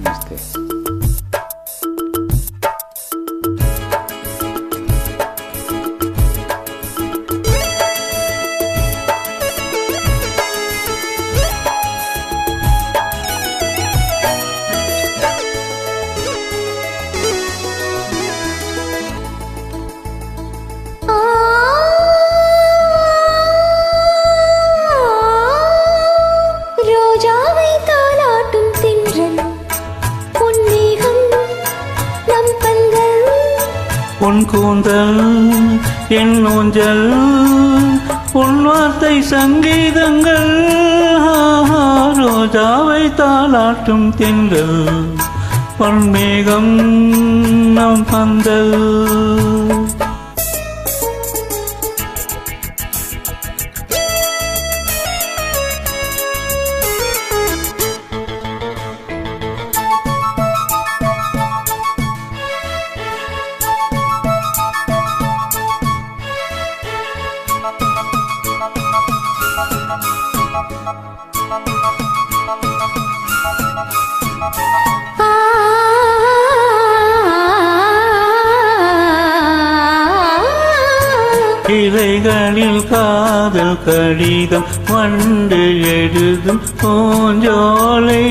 நமஸ்தே. உன் கூந்தல் என் ஊஞ்சல், உன் வார்த்தை சங்கீதங்கள், ரோஜாவை தாலாட்டும் தென்றல், பொன்மேகம் நம் பந்தல். இலைகளில் காதல் கடிதம் வண்டு எழுதும் பூஞ்சோலை,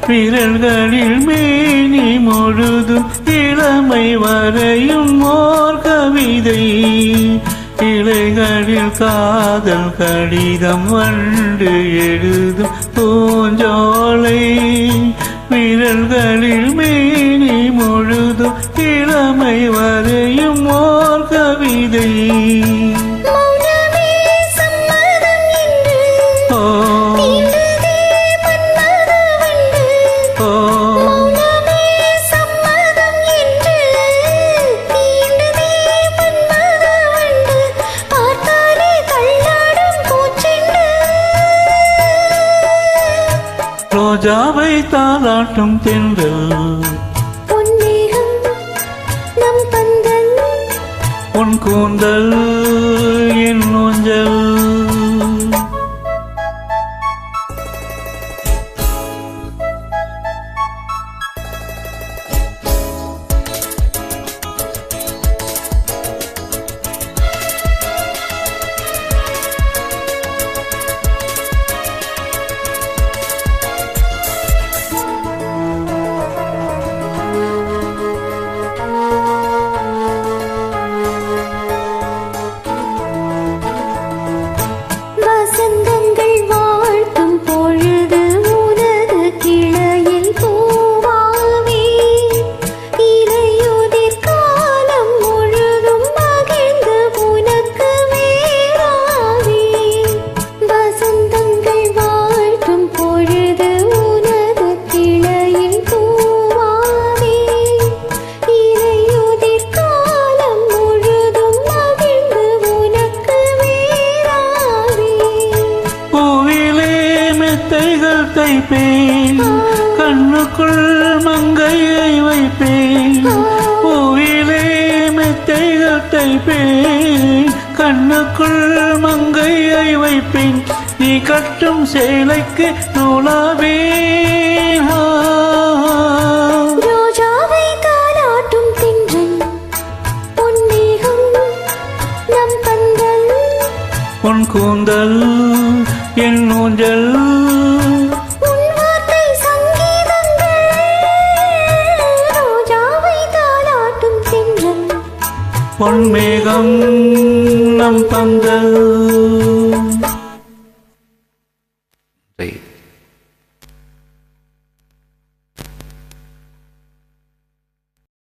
விரல்களில் மேனி முழுதும் இளமை வரையும் ஓர் கவிதை. இலைகளில் காதல் கடிதம் வண்டு எழுதும் பூஞ்சோலை, விரல்களில் மேனி முழுதும் இளமை வரையும் ஓர் கவிதை. ரோஜாவை தாலாட்டும் தென்றல், பொன்மேகம் நம் பந்தல், உன் கூந்தல் என் ஊஞ்சல். தைப்பேன் கண்ணுக்குள் மங்கையை வைப்பேன், பூவிலே மெத்தைகள் தைப்பேன் கண்ணுக்குள் மங்கையை வைப்பேன், நீ கட்டும் சேலைக்கு நூலாவேன். ரோஜாவை தாலாட்டும் தென்றல், பொன்மேகம் நம் பந்தல், உன் கூந்தல் என் ஊஞ்சல், பொன்மேகம் நம் பந்தல்.